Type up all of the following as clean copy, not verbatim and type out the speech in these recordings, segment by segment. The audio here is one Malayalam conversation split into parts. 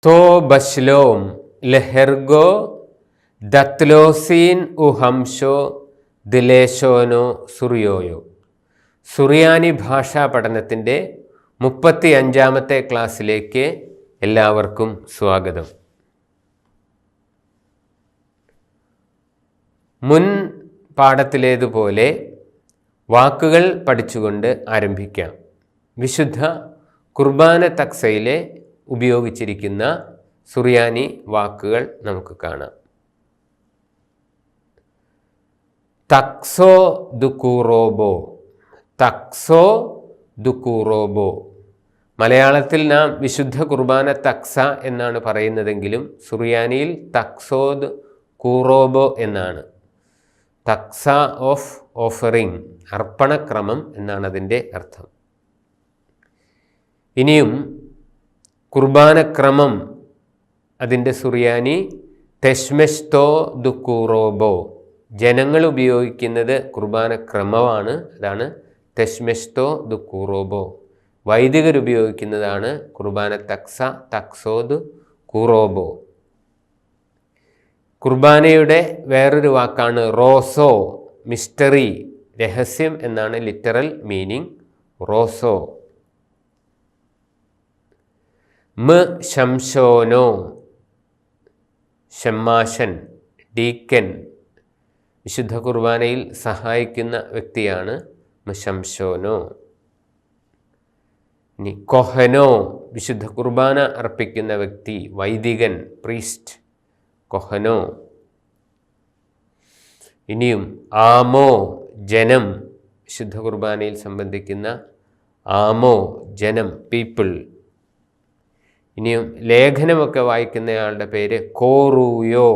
तो बशलोम लहर्गो ദത്ലോസീൻ ഉഹംഷോ ദിലേശോനോ സുറിയോയോ. സുറിയാനി ഭാഷാ പഠനത്തിൻ്റെ 35-ാമത്തെ ക്ലാസ്സിലേക്ക് എല്ലാവർക്കും സ്വാഗതം. മുൻ പാഠത്തിലേതുപോലെ വാക്കുകൾ പഠിച്ചുകൊണ്ട് ആരംഭിക്കാം. വിശുദ്ധ കുർബാന തക്സയിലെ ഉപയോഗിച്ചിരിക്കുന്ന സുറിയാനി വാക്കുകൾ നമുക്ക് കാണാം. തക്സോ ദുക്കൂറോബോ, തക്സോ ദുക്കൂറോബോ. മലയാളത്തിൽ നാം വിശുദ്ധ കുർബാന തക്സ എന്നാണ് പറയുന്നതെങ്കിലും സുറിയാനിയിൽ തക്സോദ് കൂറോബോ എന്നാണ്. തക്സ ഓഫ് ഓഫറിംഗ്, അർപ്പണക്രമം എന്നാണ് അതിൻ്റെ അർത്ഥം. ഇനിയും കുർബാനക്രമം, അതിൻ്റെ സുറിയാനി തെഷ്മെഷ്തോ ദുക്കൂറോബോ. ജനങ്ങൾ ഉപയോഗിക്കുന്നത് കുർബാനക്രമമാണ്, അതാണ് തെഷ്മെഷ്തോ ദുക്കൂറോബോ. വൈദികർ ഉപയോഗിക്കുന്നതാണ് കുർബാന തക്സ, തക്സോദ് കൂറോബോ. കുർബാനയുടെ വേറൊരു വാക്കാണ് റോസോ, മിസ്റ്ററി, രഹസ്യം എന്നാണ് ലിറ്ററൽ മീനിങ് റോസോ. ശംശോനോ, ഷമ്മാശൻ, ഡീക്കൻ, വിശുദ്ധ കുർബാനയിൽ സഹായിക്കുന്ന വ്യക്തിയാണ് ശംശോനോ. ഇനി കൊഹനോ, വിശുദ്ധ കുർബാന അർപ്പിക്കുന്ന വ്യക്തി, വൈദികൻ, പ്രീസ്റ്റ്, കൊഹനോ. ഇനിയും ആമോ, ജനം, വിശുദ്ധ കുർബാനയിൽ സംബന്ധിക്കുന്ന ആമോ, ജനം, പീപ്പിൾ. ഇനിയും ലേഖനമൊക്കെ വായിക്കുന്നയാളുടെ പേര് കോറൂയോ,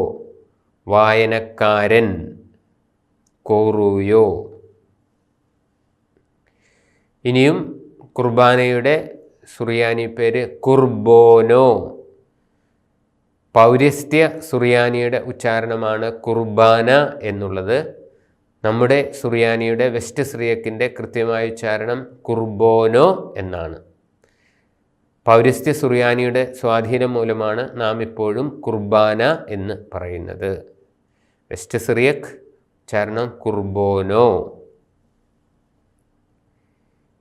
വായനക്കാരൻ, കോറൂയോ. ഇനിയും കുർബാനയുടെ സുറിയാനി പേര് കുർബോനോ. പൗരസ്ത്യ സുറിയാനിയുടെ ഉച്ചാരണമാണ് കുർബാന എന്നുള്ളത്. നമ്മുടെ സുറിയാനിയുടെ വെസ്റ്റ് സിറിയക്കിൻ്റെ കൃത്യമായ ഉച്ചാരണം കുർബോനോ എന്നാണ്. പൗരസ്ത്യ സുറിയാനിയുടെ സ്വാധീനം മൂലമാണ് നാം ഇപ്പോഴും കുർബാന എന്ന് പറയുന്നത്. വെസ്റ്റ് സിറിയക് ഉച്ചാരണം കുർബോനോ.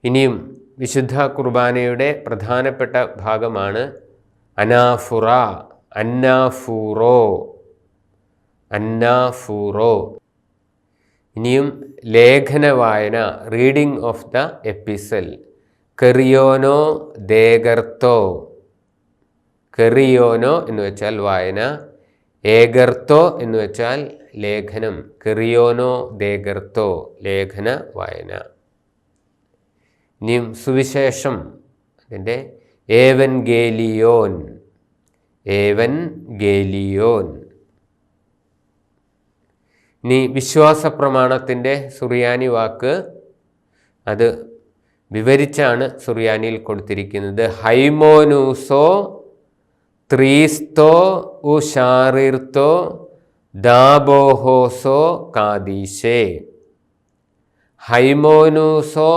ഇനിയും വിശുദ്ധ കുർബാനയുടെ പ്രധാനപ്പെട്ട ഭാഗമാണ് അനാഫുറ, അന്നാഫൂറോ, അന്നാഫൂറോ. ഇനിയും ലേഖന വായന, റീഡിംഗ് ഓഫ് ദ എപ്പിസൽ, കെറിയോനോ ദേഗർത്തോ. കെറിയോനോ എന്ന് വെച്ചാൽ വായന, ഏഗർത്തോ എന്ന് വെച്ചാൽ ലേഖനം. കെറിയോനോ ദേഗർത്തോ, ലേഖന വായന. ഇനിയും സുവിശേഷം, അതിൻ്റെ ഏവൻഗേലിയോൻ, ഏവൻഗേലിയോൻ. ഇനി വിശ്വാസ പ്രമാണത്തിൻ്റെ സുറിയാനി വാക്ക്, അത് വിവരിച്ചാണ് സുറിയാനിയിൽ കൊടുത്തിരിക്കുന്നത്. ഹൈമോനൂസോ ത്രീസ്തോ ഉഷാറിർത്തോ ദാബോഹോസോ കാദീശേ. ഹൈമോനൂസോ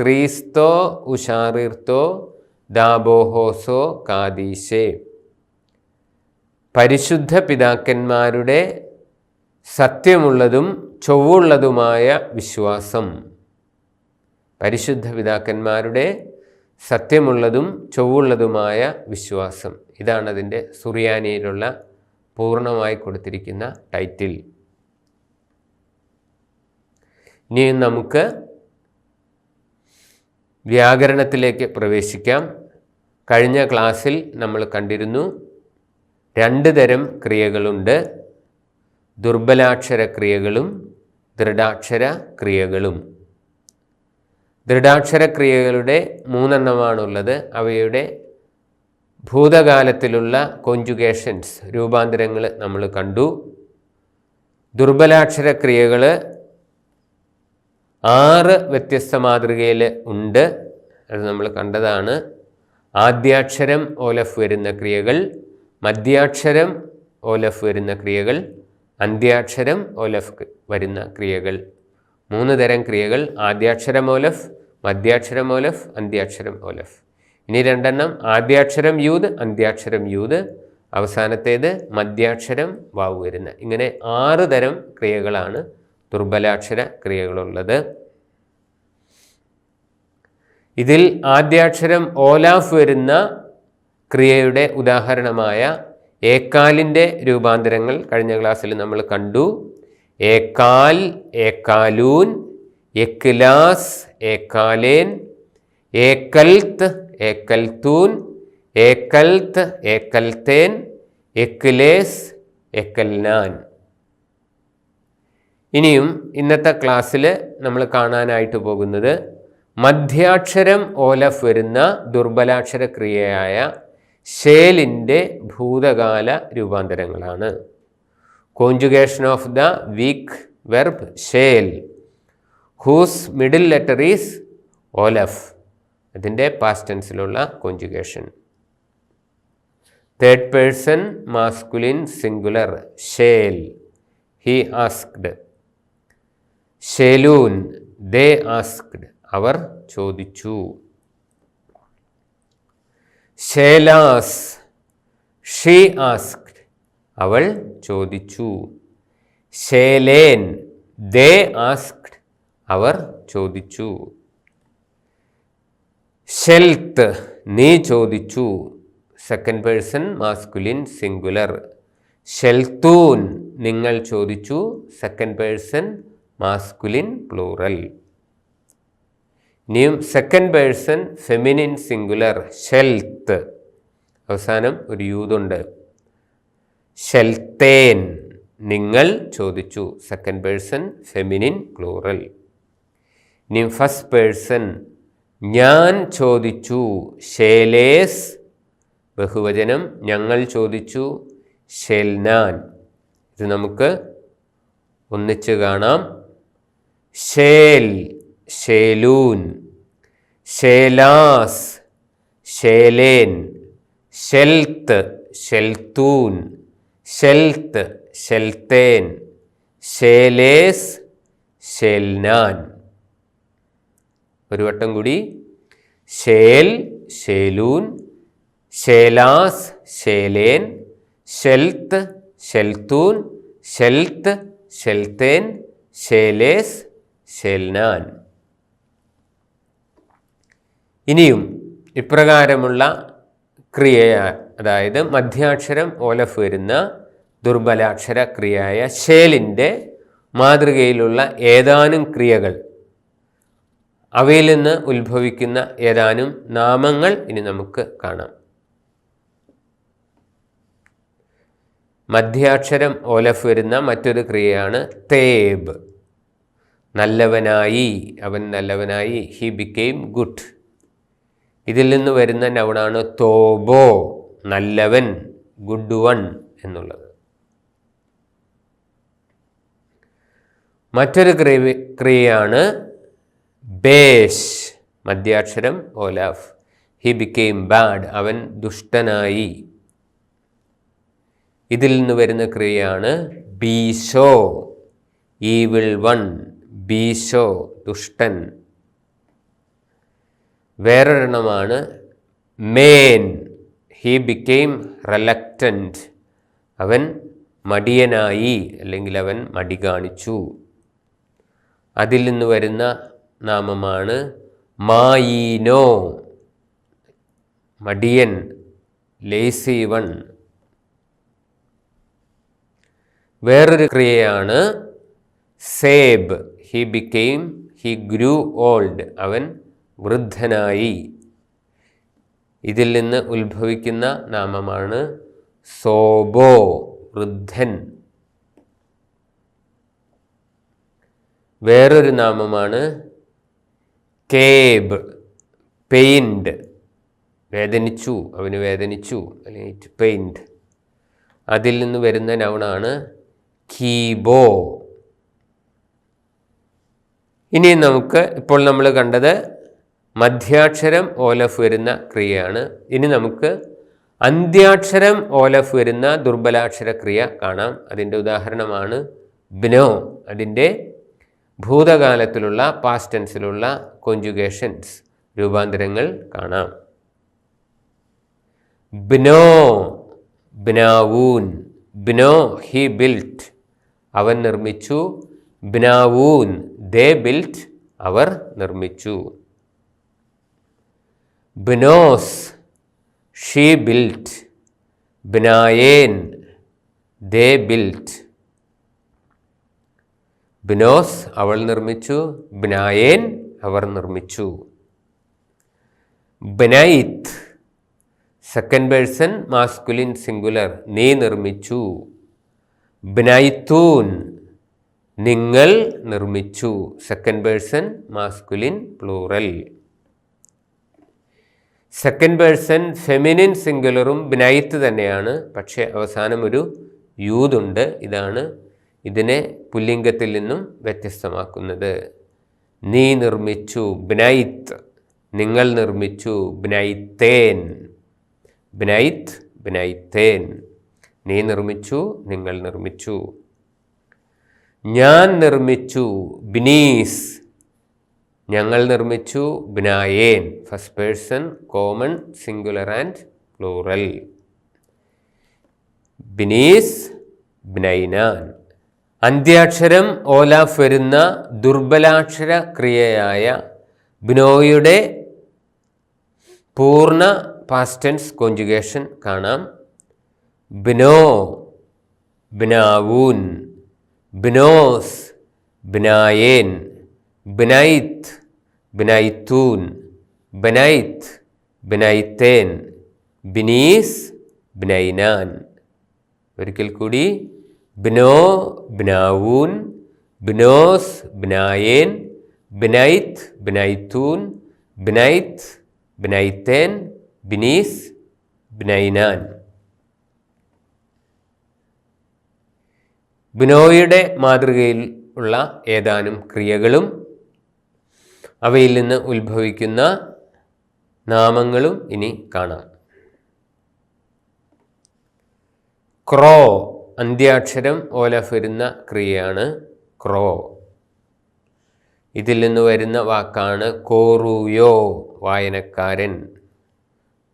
ത്രീസ്തോ ഉഷാറിർത്തോ ദാബോഹോസോ കാദീശേ. പരിശുദ്ധ പിതാക്കന്മാരുടെ സത്യമുള്ളതും ചൊവ്വുള്ളതുമായ വിശ്വാസം. പരിശുദ്ധ പിതാക്കന്മാരുടെ സത്യമുള്ളതും ചൊവ്വുള്ളതുമായ വിശ്വാസം. ഇതാണ് അതിൻ്റെ സുറിയാനിയിലുള്ള പൂർണ്ണമായി കൊടുത്തിരിക്കുന്ന ടൈറ്റിൽ. ഇനി നമുക്ക് വ്യാകരണത്തിലേക്ക് പ്രവേശിക്കാം. കഴിഞ്ഞ ക്ലാസ്സിൽ നമ്മൾ കണ്ടിരുന്നു 2 തരം ക്രിയകളുണ്ട്, ദുർബലാക്ഷര ക്രിയകളും ദൃഢാക്ഷര ക്രിയകളും. ദൃഢാക്ഷര ക്രിയകളുടെ 3 എണ്ണമാണുള്ളത്. അവയുടെ ഭൂതകാലത്തിലുള്ള കോൺജുഗേഷൻസ്, രൂപാന്തരങ്ങൾ നമ്മൾ കണ്ടു. ദുർബലാക്ഷര ക്രിയകൾ 6 വ്യത്യസ്ത മാതൃകയിൽ ഉണ്ട്, അത് നമ്മൾ കണ്ടതാണ്. ആദ്യാക്ഷരം ഓലഫ് വരുന്ന ക്രിയകൾ, മധ്യാക്ഷരം ഓലഫ് വരുന്ന ക്രിയകൾ, അന്ത്യാക്ഷരം ഓലഫ് വരുന്ന ക്രിയകൾ. 3 തരം ക്രിയകൾ: ആദ്യാക്ഷരം ഓലഫ്, മധ്യാക്ഷരം ഓലഫ്, അന്ത്യാക്ഷരം ഓലഫ്. ഇനി രണ്ടെണ്ണം ആദ്യാക്ഷരം യൂത്, അന്ത്യാക്ഷരം യൂത്, അവസാനത്തേത് മധ്യാക്ഷരം വാവ് വരുന്ന. ഇങ്ങനെ 6 തരം ക്രിയകളാണ് ദുർബലാക്ഷര ക്രിയകളുള്ളത്. ഇതിൽ ആദ്യാക്ഷരം ഓലാഫ് വരുന്ന ക്രിയയുടെ ഉദാഹരണമായ ഏക്കാലിൻ്റെ രൂപാന്തരങ്ങൾ കഴിഞ്ഞ ക്ലാസ്സിൽ നമ്മൾ കണ്ടു. ഏക്കാൽ, ഏക്കാലൂൻ, എക്ലാസ്, ഏക്കാലേൻ, ഏക്കൽത്ത്, ഏക്കൽത്തൂൻ, ഏക്കൽത്ത്, ഏക്കൽത്തേൻ, എക്ലേസ്, എക്കൽനാൻ. ഇനിയും ഇന്നത്തെ ക്ലാസ്സിൽ നമ്മൾ കാണാനായിട്ട് പോകുന്നത് മധ്യാക്ഷരം ഓലഫ് വരുന്ന ദുർബലാക്ഷര ക്രിയയായ ഷേലിൻ്റെ ഭൂതകാല രൂപാന്തരങ്ങളാണ്. Conjugation of the weak verb ഷേൽ ഹൂസ് മിഡിൽ ലെറ്റർ ഈസ് ഓലഫ്, അതിൻ്റെ പാസ്റ്റ് ടെൻസിലുള്ള conjugation. Third person masculine singular ഷേൽ, ഹി ആസ്ക്ഡ്. ഷേലൂൻ, ദേ ആസ്ക്ഡ്, അവർ ചോദിച്ചു. ഷേലാസ്, ഷീ ആസ്ക്ഡ്, അവൾ ചോദിച്ചു. ഷേലേൻ, ദേ ആസ്ക്ഡ്, അവർ ചോദിച്ചു. ഷെൽത്ത്, നീ ചോദിച്ചു, സെക്കൻഡ് പേഴ്സൺ മാസ്കുലിൻ സിംഗുലർ. ഷെൽത്തൂൻ, നിങ്ങൾ ചോദിച്ചു, സെക്കൻഡ് പേഴ്സൺ മാസ്കുലിൻ പ്ലൂറൽ. ഇനിയും സെക്കൻഡ് പേഴ്സൺ ഫെമിനിൻ സിംഗുലർ ഷെൽത്ത്, അവസാനം ഒരു യൂതുണ്ട്. ഷെൽത്തേൻ, നിങ്ങൾ ചോദിച്ചു, സെക്കൻഡ് പേഴ്സൺ ഫെമിനിൻ പ്ലൂറൽ. ഇനിയും ഫസ്റ്റ് പേഴ്സൺ ഞാൻ ചോദിച്ചു, ഷേലേസ്, ബഹുവചനം ഞങ്ങൾ ചോദിച്ചു, ഷെൽനാൻ. ഇത് നമുക്ക് ഒന്നിച്ച് കാണാം. ഷേൽ, ഷേലൂൻ, ഷേലാസ്, ഷേലേൻ, ഷെൽത്ത്, ഷെൽത്തൂൻ, ഷെൽത്ത്, ഷെൽത്തേൻ, ഷേലേസ്, ഷെൽനാൻ. ഒരു വട്ടം കൂടി. ഷേൽ, ഷേലൂൻ, ഷേലാസ്, ഷേലേൻ, ഷെൽത്ത്, ഷെൽത്തൂൻ, ഷെൽത്ത്, ഷെൽത്തേൻ, ഷേലേസ്, ഷെൽനാൻ. ഇനിയും ഇപ്രകാരമുള്ള ക്രിയ, അതായത് മധ്യാക്ഷരം ഓലഫ് വരുന്ന ദുർബലാക്ഷര ക്രിയയായ ഷേലിൻ്റെ മാതൃകയിലുള്ള ഏതാനും ക്രിയകൾ, അവയിൽ നിന്ന് ഉത്ഭവിക്കുന്ന ഏതാനും നാമങ്ങൾ ഇനി നമുക്ക് കാണാം. മധ്യാക്ഷരം ഓലഫ് വരുന്ന മറ്റൊരു ക്രിയയാണ് തേബ്, നല്ലവനായി, അവൻ നല്ലവനായി, ഹി ബിക്കെയിം ഗുഡ്. ഇതിൽ നിന്ന് വരുന്ന നൗണാണ് തോബോ, നല്ലവൻ, ഗുഡ് വൺ എന്നുള്ളത്. മറ്റൊരു ക്രിയയാണ് ബേഷ്, മധ്യാക്ഷരം ഓലാഫ്, ഹി ബിക്കെയിം ബാഡ്, അവൻ ദുഷ്ടനായി. ഇതിൽ നിന്ന് വരുന്ന ക്രിയയാണ് ബീഷോ, ഈവിൾ വൺ, ബീഷോ, ദുഷ്ടൻ. വേറൊരെണ്ണമാണ് മേൻ, ഹി ബിക്കെയിം റെലക്റ്റൻറ്റ്, അവൻ മടിയനായി അല്ലെങ്കിൽ അവൻ മടി കാണിച്ചു. അതിൽ നിന്ന് വരുന്ന നാമമാണ് മായീനോ, മടിയൻ, ലേസി വൺ. വേറൊരു ക്രിയയാണ് സേബ്, he became, he grew old, അവൻ വൃദ്ധനായി. ഇതിൽ നിന്ന് ഉത്ഭവിക്കുന്ന നാമമാണ് സോബോ, വൃദ്ധൻ. വേറൊരു നാമമാണ് കേബ്, പെയിൻഡ്, വേദനിച്ചു, അവന് വേദനിച്ചു അല്ലെങ്കിൽ പെയിൻഡ്. അതിൽ നിന്ന് വരുന്ന നൗണാണ് കീബോ. ഇനി നമുക്ക് ഇപ്പോൾ നമ്മൾ കണ്ടത് മധ്യാക്ഷരം ഓലഫ് വരുന്ന ക്രിയയാണ്. ഇനി നമുക്ക് അന്ത്യാക്ഷരം ഓലഫ് വരുന്ന ദുർബലാക്ഷര ക്രിയ കാണാം. അതിൻ്റെ ഉദാഹരണമാണ് ബ്നോ. അതിൻ്റെ ഭൂതകാലത്തിലുള്ള പാസ്റ്റ് ടെൻസിലുള്ള കോൺജുഗേഷൻസ്, രൂപാന്തരങ്ങൾ കാണാം. ബ്നോ ബ്നാവൂൻ, ബ്നോ ഹി ബിൽറ്റ്, അവൻ നിർമ്മിച്ചു. ബ്നാവൂൻ ദേ ബിൽറ്റ്, അവർ നിർമ്മിച്ചു. ബ്നോസ് ഷീ ബിൽറ്റ്, ബ്നായേൻ ദേ ബിൽറ്റ്. ബ്നോസ് അവൾ നിർമ്മിച്ചു, ബ്നായേൻ അവർ നിർമ്മിച്ചു. ബനൈത്ത് സെക്കൻഡ് പേഴ്സൺ മാസ്കുലിൻ സിംഗുലർ, നീ നിർമ്മിച്ചു. ബനൈത്തൂൻ നിങ്ങൾ നിർമ്മിച്ചു, second person masculine plural. Second person feminine സിംഗുലറും ബനൈത്ത് തന്നെയാണ്, പക്ഷേ അവസാനം ഒരു യൂതുണ്ട്. ഇതാണ് ഇതിനെ പുല്ലിംഗത്തിൽ നിന്നും വ്യത്യസ്തമാക്കുന്നത്. നീ നിർമ്മിച്ചു, ബനൈത്ത് നിങ്ങൾ നിർമ്മിച്ചു. ബനൈത്തേൻ ബനൈത്ത് ബനൈത്തേൻ, നീ നിർമ്മിച്ചു നിങ്ങൾ നിർമ്മിച്ചു. ഞാൻ നിർമ്മിച്ചു, ബിനീസ് ഞങ്ങൾ നിർമ്മിച്ചു. ബിനായേൻ first person common singular and plural. ബിനീസ് ബിനൈനാൻ. അന്ത്യാക്ഷരം ഓലാഫ് വരുന്ന ദുർബലാക്ഷര ക്രിയയായ ബിനോയുടെ പൂർണ്ണ പാസ്റ്റ് ടെൻസ് കോൺജുഗേഷൻ കാണാം. ബിനോ ബിനാവൂൻ, ബിനോസ് ബിനായേൻ, ബിനൈത്ത് ബിനൈത്തൂൻ, ബനൈത്ത് ബിനൈത്തേൻ, ബിനീസ് ബിനൈനാൻ. ഒരിക്കൽ കൂടി ബിനോ ബിനാവൂൻ, ബിനോസ് ബിനായേൻ, ബിനൈത്ത് ബിനൈത്തൂൻ, ബിനൈത്ത് ബിനൈത്തേൻ, ബിനീസ് ബിനൈനാൻ. ബിനോയുടെ മാതൃകയിൽ ഉള്ള ഏതാനും ക്രിയകളും അവയിൽ നിന്ന് ഉത്ഭവിക്കുന്ന നാമങ്ങളും ഇനി കാണാം. ക്രോ അന്ത്യാക്ഷരം ഓലഫ് വരുന്ന ക്രിയയാണ് ക്രോ. ഇതിൽ നിന്ന് വരുന്ന വാക്കാണ് കോറൂയോ വായനക്കാരൻ.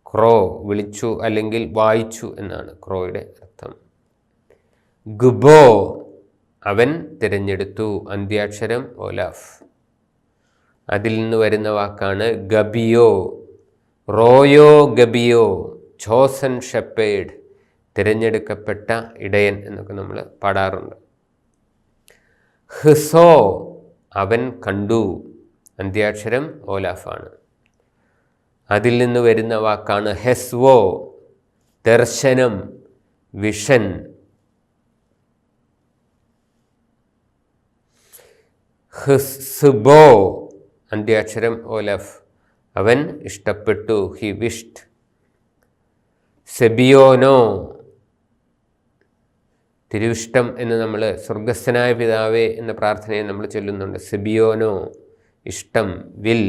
ക്രോ വിളിച്ചു അല്ലെങ്കിൽ വായിച്ചു എന്നാണ് ക്രോയുടെ അർത്ഥം. ഗുബോ അവൻ തിരഞ്ഞെടുത്തു, അന്ത്യാക്ഷരം ഓലാഫ്. അതിൽ നിന്ന് വരുന്ന വാക്കാണ് ഗബിയോ. റോയോ ഗബിയോ ചോസൻ ഷെപ്പേഡ്, തിരഞ്ഞെടുക്കപ്പെട്ട ഇടയൻ എന്നൊക്കെ നമ്മൾ പാടാറുണ്ട്. ഹിസോ അവൻ കണ്ടു, അന്ത്യാക്ഷരം ഓലാഫാണ്. അതിൽ നിന്ന് വരുന്ന വാക്കാണ് ഹെസ്വോ, ദർശനം, വിഷൻ. ഹിസ്ബോ അന്ത്യാക്ഷരം ഓലഫ്, അവൻ ഇഷ്ടപ്പെട്ടു, ഹി വിഷ്ഡ്. സെബിയോനോ തിരുവിഷ്ടം എന്ന് നമ്മൾ സ്വർഗസ്ഥനായ പിതാവേ എന്ന പ്രാർത്ഥനയെ നമ്മൾ ചൊല്ലുന്നുണ്ട്. സെബിയോനോ ഇഷ്ടം, വിൽ.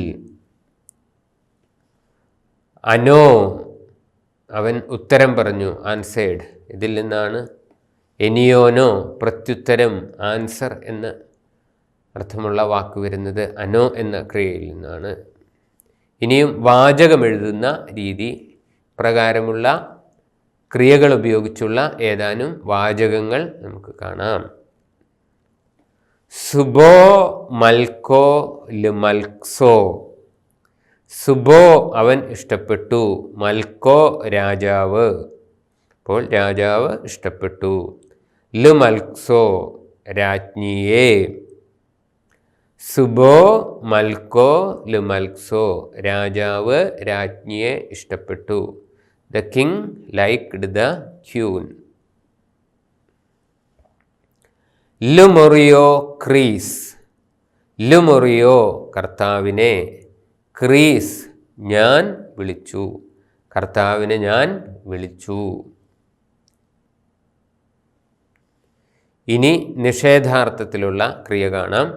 അനോ അവൻ ഉത്തരം പറഞ്ഞു, ആൻസേഡ്. ഇതിൽ നിന്നാണ് എനിയോനോ പ്രത്യുത്തരം, ആൻസർ എന്ന അർത്ഥമുള്ള വാക്ക് വരുന്നത് അനോ എന്ന ക്രിയയിൽ നിന്നാണ്. ഇനിയും വാചകം എഴുതുന്ന രീതി പ്രകാരമുള്ള ക്രിയകൾ ഉപയോഗിച്ചുള്ള ഏതാനും വാചകങ്ങൾ നമുക്ക് കാണാം. സുബോ മൽക്കോ ലുമൽക്സോ. സുബോ അവൻ ഇഷ്ടപ്പെട്ടു, മൽക്കോ രാജാവ്. അപ്പോൾ രാജാവ് ഇഷ്ടപ്പെട്ടു. ലുമൽക്സോ രാജ്ഞിയെ. സുബോ മൽക്കോ ലുമൽക്സോ രാജാവ് രാജ്ഞിയെ ഇഷ്ടപ്പെട്ടു. The king liked the queen. ലുമൊറിയോ ക്രീസ്. ലുമൊറിയോ കർത്താവിനെ, ക്രീസ് ഞാൻ വിളിച്ചു, കർത്താവിനെ ഞാൻ വിളിച്ചു. ഇനി നിഷേധാർത്ഥത്തിലുള്ള ക്രിയ കാണാം.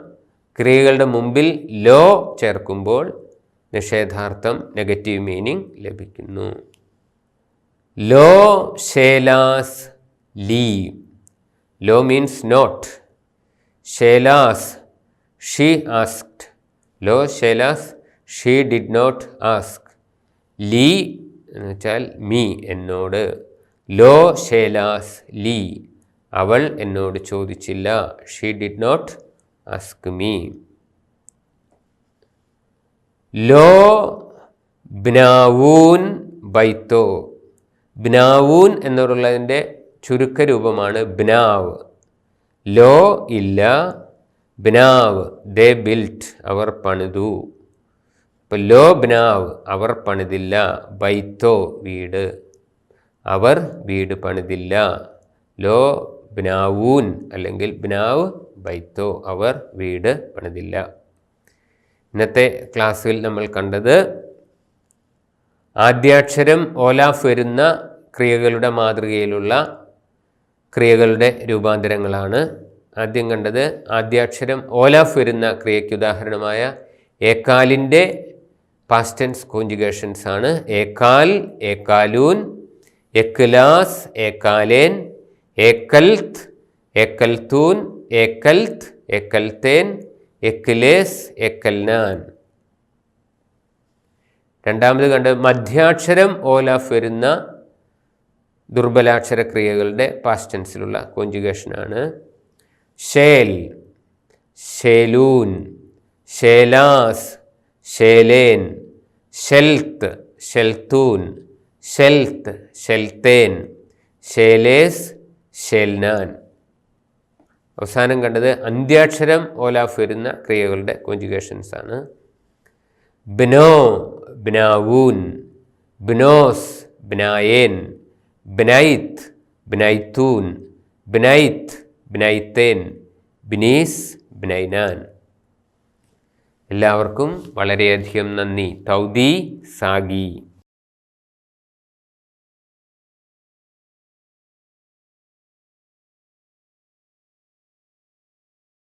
ക്രിയകളുടെ മുമ്പിൽ ലോ ചേർക്കുമ്പോൾ നിഷേധാർത്ഥം നെഗറ്റീവ് മീനിങ് ലഭിക്കുന്നു. ലോ ഷേലാസ് ലീവ്. ലോ മീൻസ് നോട്ട്. ഷേലാസ് ഷീ ആസ്ക്ഡ്. ലോ ഷേലാസ് ഷീ ഡിഡ് നോട്ട് ആസ്ക്. ലീ എന്ന് വെച്ചാൽ മീ എന്നോട്. ലോ ഷേലാസ് ലീ അവൾ എന്നോട് ചോദിച്ചില്ല. She did not ask me. ലോ ബ്നാവൂൻ ബൈത്തോ. ബ്നാവൂൻ എന്നുള്ളതിൻ്റെ ചുരുക്കരൂപമാണ് ബ്നാവ്. ലോ ഇല്ല, ബ്നാവ് ദേ ബിൽറ്റ് അവർ പണിതു. ഇപ്പം ലോ ബ്നാവ് അവർ പണിതില്ല, ബൈത്തോ വീട് അവർ വീട് പണിതില്ല. ലോ ബ്നാവൂൻ അല്ലെങ്കിൽ ബ്നാവ് ബൈത്തോ അവർ വീട് പണിതില്ല. ഇന്നത്തെ ക്ലാസ്സിൽ നമ്മൾ കണ്ടത് ആദ്യാക്ഷരം ഓലാഫ് വരുന്ന ക്രിയകളുടെ മാതൃകയിലുള്ള ക്രിയകളുടെ രൂപാന്തരങ്ങളാണ്. ആദ്യം കണ്ടത് ആദ്യാക്ഷരം ഓലാഫ് വരുന്ന ക്രിയയ്ക്ക് ഉദാഹരണമായ ഏക്കാലിൻ്റെ പാസ്റ്റ് ടെൻസ് കോഞ്ചുഗേഷൻസ് ആണ്. ഏക്കാൽ, ഏക്കാലൂൻ, എക്ലാസ്, ഏക്കാലേൻ, ഏക്കൽത്ത്, ഏക്കൽത്തൂൻ, ഏക്കൽത്ത്, ഏക്കൽത്തേൻ, എക്ലേസ്, ഏക്കൽനാൻ. രണ്ടാമത് കണ്ടത് മധ്യാക്ഷരം ഓലാഫ് വരുന്ന ദുർബലാക്ഷര ക്രിയകളുടെ പാസ്റ്റ് ടെൻസിലുള്ള കോഞ്ചുഗേഷനാണ്. ഷേൽ, ഷേലൂൻ, ഷേലാസ്, ഷേലേൻ, ഷെൽത്ത്, ഷെൽത്തൂൻ, ഷെൽത്ത്, ഷെൽത്തേൻ, ഷേലേസ്, ഷേൽനാൻ. അവസാനം കണ്ടത് അന്ത്യാക്ഷരം ഓലാഫ് വരുന്ന ക്രിയകളുടെ കോഞ്ചുഗേഷൻസ് ആണ്. ബ്നോ, ബ്നാവൂൻ, ബ്നോസ്, ബ്നായേൻ, ബനൈത്ത്, ബനൈത്തൂൻ, ബനൈത്ത്, ബനൈത്തേൻ, ബിനീസ്, ബനൈനാൻ. എല്ലാവർക്കും വളരെയധികം നന്ദി. തൗദി സാഗി.